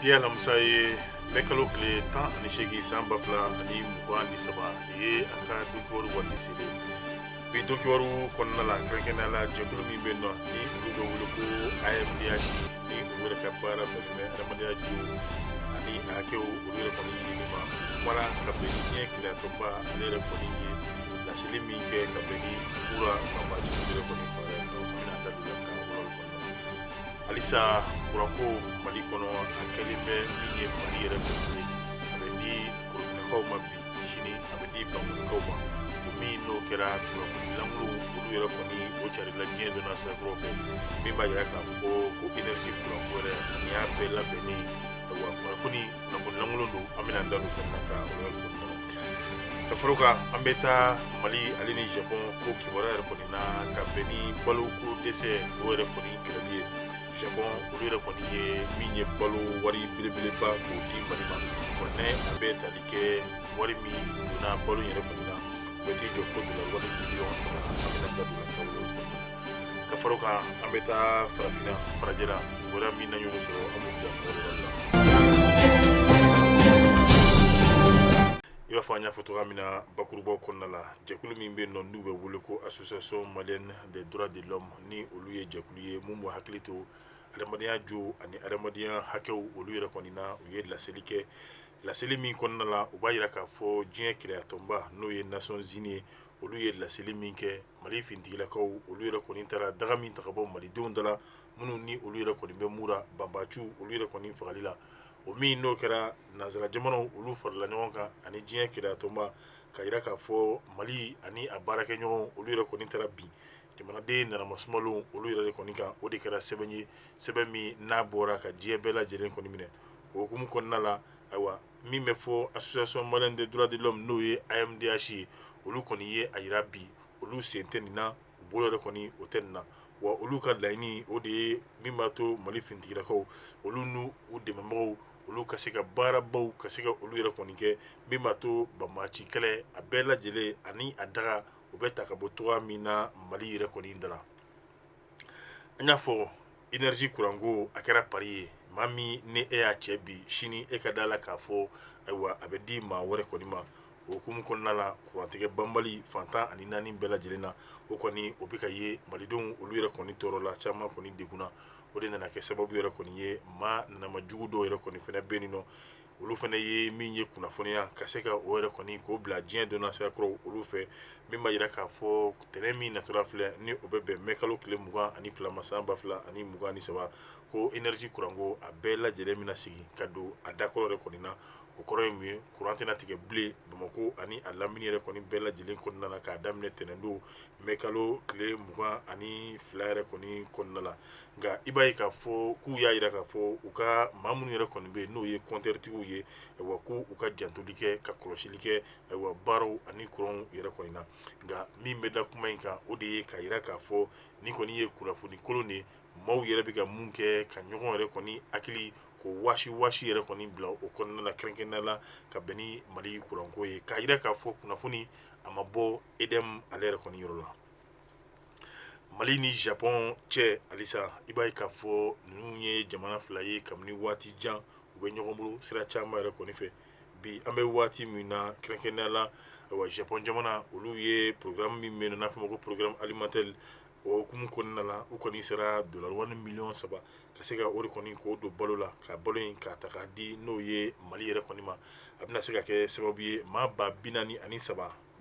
bi alamisa ye bɛ kalo tile 18 san 2023 ye a ka dokiwaru waati selen bi dokiwaru kɔnɔna la kɛrɛnkɛrɛnnenya la jɛkulu min bɛ nɔ ni olu bɛ wele ko AMDH ni olu yɛrɛ ka baara bɛnnen bɛ adamadenya jo ani a hakɛw olu yɛrɛ kɔni ɲinini ma wala ka bɛn ni diɲɛ kilatɔba ale yɛrɛ kɔni ye laseli min kɛ ka bɛn ni mura banbaji olu yɛrɛ kɔni fara an bɛna da don la ka wɔlɔli kɔnɔna la halisa kuranko Mali kɔnɔ a kɛlen bɛ min ye Mali yɛrɛ kɔni a bɛ di korofinɛkaw ma bi sini a bɛ di bangunikaw ma o min n'o kɛra kunnafoni langolo olu yɛrɛ kɔni o carila diɲɛ donna sirakɔrɔ fɛ min b'a yira k'a fɔ ko énergie kuranko yɛrɛ ani y'a bɛɛ labɛnnen wa kunnafoni langolo don an bɛna da don fɛn na ka wɔlɔli kɔnɔna la ka fara o kan an bɛ taa Mali ale ni Japon ko kibaruya yɛrɛ kɔni na ka bɛn ni baloko dɛsɛ o yɛrɛ kɔni kɛlɛli ye Japon olu yɛrɛ kɔni ye min ye balo wari belebeleba k'o di Mali ma wa n'a a bɛ tali kɛ wari min donna balo yɛrɛ kɔni na o bɛ t'i jɔ fo dollar wari miliyɔn 3 an bɛna da don la ka wɔlɔli kɔnɔna la ka fara o kan an bɛ taa farafinna farajɛla kibaruya min na ɲɔgɔn sɔrɔ an b'o bila wɔlɔli la i b'a fɔ an y'a fɔ cogoya min na bakurubaw kɔnɔna la jɛkulu min bɛ yen nɔ n'u bɛ wele ko association malienne des droits de l'homme ni olu ye jɛkulu ye mun b'u hakili to adamadenya jo ani adamadenya hakɛw olu yɛrɛ kɔni na u ye laseli kɛ laseli min kɔnɔna la u b'a yira k'a fɔ diɲɛ kɛlɛyatɔnba n'o ye Nations Unies ye olu ye laseli min kɛ Mali fintigilakaw olu yɛrɛ kɔni taara daga min ta ka bɔ malidenw da la minnu ni olu yɛrɛ kɔni bɛ mura banbaciw olu yɛrɛ kɔni fagali la o min n'o kɛra nanzara jamanaw olu farala ɲɔgɔn kan ani diɲɛ kɛlɛyatɔnba ka yira k'a fɔ Mali ani a baarakɛɲɔgɔn olu yɛrɛ kɔni taara bi jamanaden nanamasumalo olu yɛrɛ de kɔni kan o de kɛra sɛbɛn ye sɛbɛn min n'a bɔra ka diɲɛ bɛɛ lajɛlen kɔni minɛ o hukumu kɔnɔna la ayiwa min bɛ fɔ association malienne des droits de l'homme n'o ye AMDH ye olu kɔni ye a yira bi olu sen tɛ nin na u bolo yɛrɛ kɔni o tɛ nin na wa olu ka laɲini o de ye min b'a to Mali fintigilakaw olu n'u dɛmɛbagaw olu ka se ka baarabaw ka se ka olu yɛrɛ kɔni kɛ min b'a to banbaci kɛlɛ a bɛɛ lajɛlen ani a daga u bɛ ta ka bɔ togoya min na Mali yɛrɛ kɔni dala an y'a fɔ énergie kuranko a kɛra pari ye maa min ni e y'a cɛ bi sini e ka da la k'a fɔ ayiwa a bɛ di maa wɛrɛ kɔni ma o hukumu kɔnɔna la kurantigɛ banbali fantan ani naani bɛɛ lajɛlen na o kɔni o bɛ ka ye malidenw olu yɛrɛ kɔni tɔɔrɔ la caman kɔni degunna o de nana kɛ sababu yɛrɛ kɔni ye maa nanama jugu dɔw yɛrɛ kɔni fɛnɛ bɛ nin nɔ olu fɛnɛ ye min ye kunnafoniya ka se ka o yɛrɛ kɔni k'o bila diɲɛ donna sirakɔrɔ olu fɛ min b'a yira k'a fɔ tɛnɛn min natɔla filɛ ni o bɛ bɛn mɛkalo tile 22 ma san 2023 ko énergie kuranko a bɛɛ lajɛlen mina sigi ka don a dakɔrɔ yɛrɛ kɔni na o kɔrɔ ye mun ye kuran tɛna tigɛ bilen Bamako ani a lamini yɛrɛ kɔni bɛɛ lajɛlen kɔnɔna la k'a daminɛ tɛnɛn don mɛkalo tile 22 yɛrɛ kɔni kɔnɔna la nka i b'a ye k'a fɔ k'u y'a yira k'a fɔ u ka maa minnu yɛrɛ kɔni bɛ yen n'o ye compteur tigiw ye ayiwa ko u ka jantoli kɛ ka kɔlɔsili kɛ ayiwa baaraw ani kuranw yɛrɛ kɔni na nka min bɛ da kuma in kan o de ye ka yira k'a fɔ ni kɔni ye kunnafoni kolon de maaw yɛrɛ bɛ ka mun kɛ ka ɲɔgɔn yɛrɛ kɔni hakili ko wasi yɛrɛ kɔni bila o kɔnɔna la kɛrɛnkɛrɛnnenya la ka bɛn ni Mali kuranko ye k'a yira k'a fɔ kunnafoni a ma bɔ EDM ale yɛrɛ kɔni yɔrɔ la Mali ni Japon cɛ halisa i b'a ye k'a fɔ ninnu ye jamana fila ye kabini waati jan u bɛ ɲɔgɔn bolo sira caman yɛrɛ kɔni fɛ bi an bɛ waati min na kɛrɛnkɛrɛnnenya la ayiwa Japon jamana olu ye programme min bɛ yen n'a fɔ ma ko programme alimentaire o hukumu kɔnɔna la u kɔni sera dollar wari miliyɔn 3 ka se ka o de kɔni k'o don balo la ka balo in k'a ta k'a di n'o ye Mali yɛrɛ kɔni ma a bɛna se ka kɛ sababu ye maa 43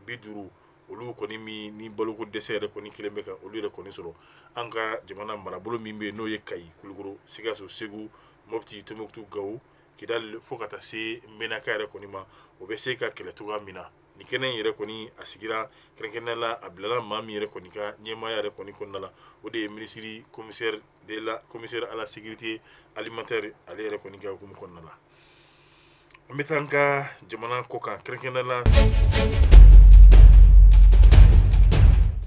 50 olu kɔni min ni baloko dɛsɛ yɛrɛ kɔni kelen bɛ ka olu yɛrɛ kɔni sɔrɔ an ka jamana marabolo min bɛ yen n'o ye Kayi Kulukoro Sikaso Segu Mopti Tombouctou Gawo Kidal fo ka taa se Menaka yɛrɛ kɔni ma o bɛ se ka kɛlɛ cogoya min na ni kɛnɛ in yɛrɛ kɔni a sigira kɛrɛnkɛrɛnnenya la a bilala maa min yɛrɛ kɔni ka ɲɛmaaya yɛrɛ kɔni kɔnɔna la o de ye ministre commissaire à la sécurité alimentaire ale yɛrɛ kɔni ka hukumu kɔnɔna la an bɛ taa an ka jamana kɔ kan kɛrɛnkɛrɛnnenya la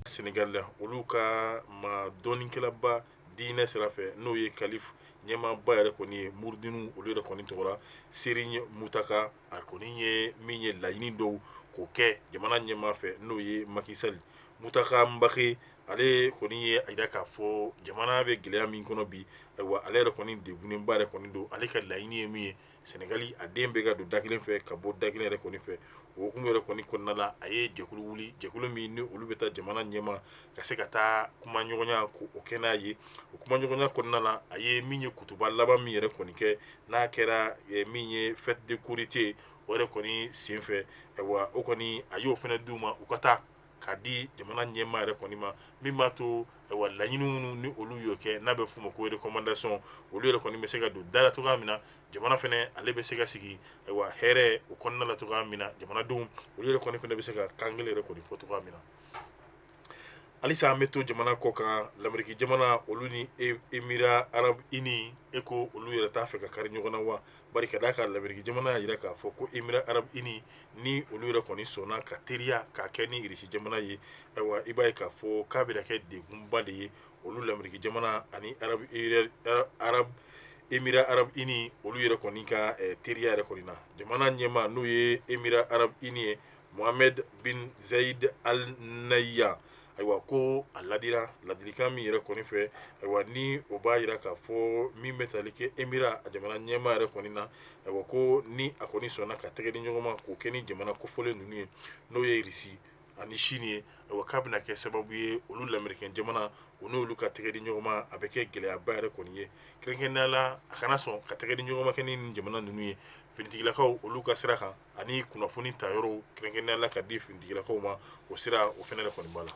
Sénégal la olu ka ma dɔɔnikɛlaba diinɛ sira fɛ n'o ye Kalif ɲɛmaaba yɛrɛ kɔni ye Murudinu olu yɛrɛ kɔni tɔgɔra Serigne Mutaka a kɔni ye min ye laɲini dɔw k'o kɛ jamana ɲɛmaa fɛ n'o ye Macky Sall Mutaka Mbake ale kɔni ye a yira k'a fɔ jamana bɛ gɛlɛya min kɔnɔ bi ayiwa ale yɛrɛ kɔni degunenba yɛrɛ kɔni don ale ka laɲini ye min ye Senegali a den bɛ ka don da kelen fɛ ka bɔ da kelen yɛrɛ kɔni fɛ o hukumu yɛrɛ kɔni kɔnɔna la a ye jɛkulu wuli jɛkulu min ni olu bɛ taa jamana ɲɛma ka se ka taa kuma ɲɔgɔnya ko o kɛ n'a ye o kuma ɲɔgɔnya kɔnɔna la a ye min ye kutuba laban min yɛrɛ kɔni kɛ n'a kɛra min ye fête de Korité o yɛrɛ kɔni sen fɛ ayiwa o kɔni a y'o fana d'u ma u ka taa k'a di jamana ɲɛmaa yɛrɛ kɔni ma min b'a to ayiwa laɲini minnu ni olu y'o kɛ n'a bɛ f'o ma ko recommandation olu yɛrɛ kɔni bɛ se ka don da la cogoya min na jamana fana ale bɛ se ka sigi ayiwa hɛrɛ o kɔnɔna la cogoya min na jamanadenw olu yɛrɛ kɔni fana bɛ se ka kan kelen yɛrɛ kɔni fɔ cogoya min na halisa an bɛ to jamana kɔ kan lamɛriki jamana olu ni Émirats Arabes Unis ko olu yɛrɛ t'a fɛ ka kari ɲɔgɔn na wa bari ka d'a kan lamɛriki jamana y'a yira k'a fɔ ko Émirats Arabes Unis ni olu yɛrɛ kɔni sɔnna ka teriya k'a kɛ ni Irisi jamana ye ayiwa i b'a ye k'a fɔ k'a bɛna kɛ degunba de ye olu lamɛriki jamana ani Émirats Arabes Unis olu yɛrɛ kɔni ka teriya yɛrɛ kɔni na jamana ɲɛmaa n'o ye Émirats Arabes Unis ye Mohammed bin Zayed Al Nahyan ayiwa ko a ladira ladilikan min yɛrɛ kɔni fɛ ayiwa ni o b'a yira k'a fɔ min bɛ tali kɛ Émirats a jamana ɲɛmaa yɛrɛ kɔni na ayiwa ko ni a kɔni sɔnna ka tɛgɛ di ɲɔgɔn ma k'o kɛ ni jamana kofɔlen ninnu ye n'o ye Irisi ani Chine ye ayiwa k'a bɛna kɛ sababu ye olu lamɛrikɛn jamana u n'olu ka tɛgɛ di ɲɔgɔn ma a bɛ kɛ gɛlɛyaba yɛrɛ kɔni ye kɛrɛnkɛrɛnnenya la a kana sɔn ka tɛgɛ di ɲɔgɔn ma kɛ ni jamana ninnu ye finitigilakaw olu ka sira kan ani kunnafoni ta yɔrɔw kɛrɛnkɛrɛnnenya la ka di finitigilakaw ma o sira o fɛnɛ yɛrɛ kɔni b'a la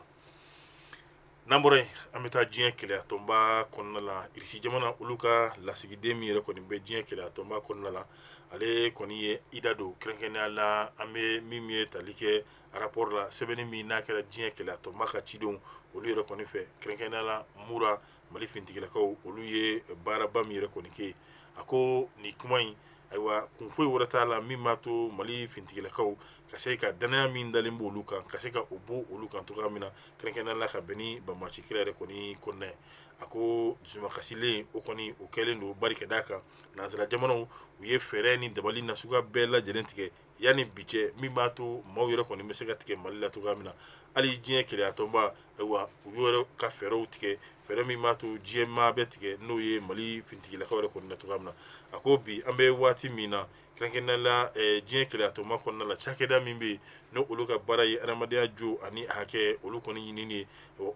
n'an bɔra yen an bɛ taa diɲɛ kɛlɛyatɔnba kɔnɔna la Irisi jamana olu ka lasigiden min yɛrɛ kɔni bɛ diɲɛ kɛlɛyatɔnba kɔnɔna la ale kɔni ye i da don kɛrɛnkɛrɛnnenya la an bɛ min ye tali kɛ rapport la sɛbɛnni min n'a kɛra diɲɛ kɛlɛyatɔnba ka cidenw olu yɛrɛ kɔni fɛ kɛrɛnkɛrɛnnenya la Mura Mali finitigilakaw olu ye baaraba min yɛrɛ kɔni kɛ a ko nin kuma in ayiwa kun foyi wɛrɛ t'a la min b'a to Mali finitigilakaw ka se ka danaya min dalen b'olu kan ka se ka o bɔ olu kan cogoya min na kɛrɛnkɛrɛnnenya la ka bɛn ni banbagaci kɛlɛ yɛrɛ kɔni kɔnɔna ye a ko dusumakasilen o kɔni o kɛlen don bari ka d'a kan nanzara jamanaw u ye fɛɛrɛ ni dabali nasuguya bɛɛ lajɛlen tigɛ yanni bi cɛ min b'a to maaw yɛrɛ kɔni bɛ se ka tigɛ Mali la cogoya min na hali diɲɛ kɛlɛyatɔnba ayiwa u y'o ka fɛɛrɛw tigɛ fɛɛrɛ min b'a to diɲɛmaa bɛ tigɛ n'o ye Mali finitigilakaw yɛrɛ kɔni na cogoya min na a ko bi an bɛ waati min na kɛrɛnkɛrɛnnenya la diɲɛ kɛlɛyatɔnba kɔnɔna la cakɛda min bɛ yen n'o olu ka baara ye adamadenya jo ani hakɛ olu kɔni ɲinini ye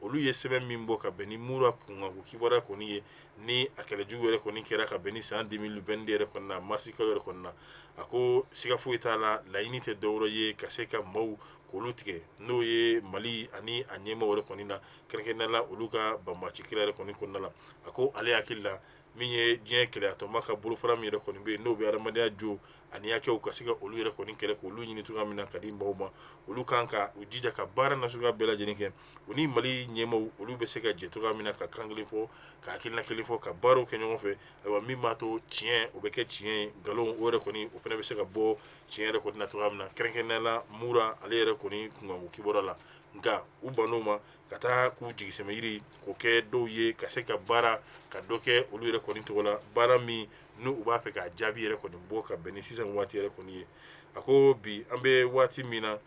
olu ye sɛbɛn min bɔ ka bɛn ni Mura kunkanko kibaruya kɔni ye ni a kɛlɛjugu yɛrɛ kɔni kɛra ka bɛn ni san 2022 yɛrɛ kɔni na marisi kalo yɛrɛ kɔni na a ko siga foyi t'a la laɲini tɛ dɔwɛrɛ ye ka se ka maaw k'olu tigɛ n'o ye Mali ani a ɲɛmaaw yɛrɛ kɔni na kɛrɛnkɛrɛnnenya la olu ka banbagaci kɛlɛ yɛrɛ kɔni kɔnɔna la a ko ale hakili la min ye diɲɛ kɛlɛyatɔnba ka bolofara min yɛrɛ kɔni bɛ yen n'o bɛ adamadenya jo ani hakɛw ka se ka olu yɛrɛ kɔni kɛlɛ k'olu ɲini cogoya min na ka di maaw ma olu kan ka u jija ka baara nasuguya bɛɛ lajɛlen kɛ u ni Mali ɲɛmaaw olu bɛ se ka jɛ cogoya min na ka kan kelen fɔ ka hakilina kelen fɔ ka baaraw kɛ ɲɔgɔn fɛ ayiwa min b'a to tiɲɛ o bɛ kɛ tiɲɛ ye nkalon o yɛrɛ kɔni o fana bɛ se ka bɔ tiɲɛ yɛrɛ kɔni na cogoya min na kɛrɛnkɛrɛnnenya la Mura ale yɛrɛ kɔni kunkanko kibaruya la nka u bann'o ma ka taa k'u jigisɛmɛ yiri k'o kɛ dɔw ye ka se ka baara ka dɔ kɛ olu yɛrɛ kɔni tɔgɔ la baara min n'u b'a fɛ k'a jaabi yɛrɛ kɔni bɔ ka bɛn ni sisan waati yɛrɛ kɔni ye a ko bi an bɛ waati min na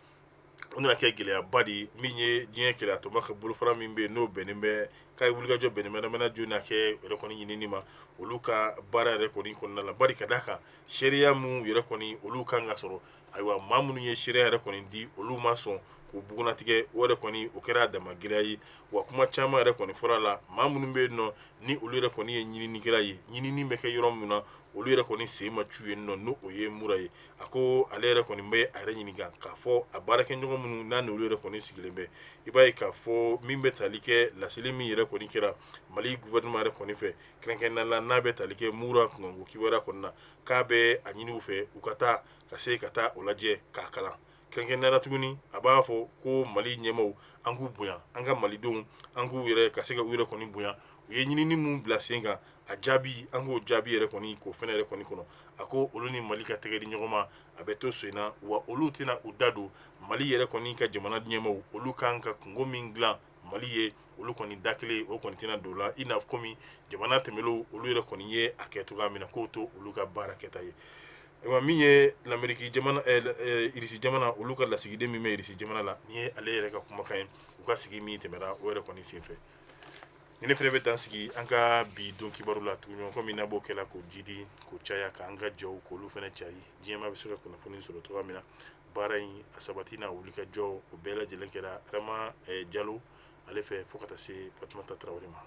o nana kɛ gɛlɛyaba de ye min ye diɲɛ kɛlɛyatɔnba ka bolofara min bɛ yen n'o bɛnnen bɛ k'a ye wulikajɔ bɛnnen bɛ adamadenya jo n'a kɛ yɛrɛ kɔni ɲinini ma olu ka baara yɛrɛ kɔni kɔnɔna la bari ka d'a kan sariya mun yɛrɛ kɔni olu kan ka sɔrɔ ayiwa maa minnu ye sariya yɛrɛ kɔni di olu ma sɔn k'u bugunnatigɛ o yɛrɛ kɔni o kɛra a dama gɛlɛya ye wa kuma caman yɛrɛ kɔni fɔra a la maa minnu bɛ yen nɔ ni olu yɛrɛ kɔni ye ɲininikɛla ye ɲinini bɛ kɛ yɔrɔ min na olu yɛrɛ kɔni sen ma cu yen nɔ n'o o ye Mura ye a ko ale yɛrɛ kɔni bɛ a yɛrɛ ɲininka k'a fɔ a baarakɛɲɔgɔn minnu n'a n'olu yɛrɛ kɔni sigilen bɛ i b'a ye k'a fɔ min bɛ tali kɛ laseli min yɛrɛ kɔni kɛra Mali gouvernement yɛrɛ kɔni fɛ kɛrɛnkɛrɛnnenya la n'a bɛ tali kɛ Mura kunkanko kibaruya kɔni na k'a bɛ a ɲini u fɛ u ka taa ka se ka taa o lajɛ k'a kalan kɛrɛnkɛrɛnnenya la tuguni a b'a fɔ ko Mali ɲɛmaaw an k'u bonya an ka malidenw an k'u yɛrɛ ka se ka u yɛrɛ kɔni bonya u ye ɲinini min bila sen kan a jaabi an k'o jaabi yɛrɛ kɔni k'o fɛnɛ yɛrɛ kɔni kɔnɔ a ko olu ni Mali ka tɛgɛ di ɲɔgɔn ma a bɛ to so in na wa olu tɛna u da don Mali yɛrɛ kɔni ka jamana ɲɛmaaw olu kan ka kungo min dilan Mali ye olu kɔni da kelen o kɔni tɛna don o la i n'a fɔ komi jamana tɛmɛnlenw olu yɛrɛ kɔni ye a kɛ cogoya min na k'o to olu ka baara kɛta ye wa min ye l'Amérique jamana irisi jamana olu ka lasigiden min bɛ irisi jamana la ni ye ale yɛrɛ ka kumakan ye u ka sigi min tɛmɛra o yɛrɛ kɔni senfɛ ni ne fɛnɛ bɛ taa sigi an ka bi don kibaru la tugun ɲɔgɔn min na b'o kɛla k'o jidi k'o caya k'an ka jɛw k'olu fɛnɛ cayi diɲɛma bɛ se ka kunnafoni sɔrɔ cogoya min na baara in a sabati n'a wuli ka jɔ o bɛɛ lajɛlen kɛra Adama Jalo ale fɛ fo ka taa se Fatumata Tarawele ma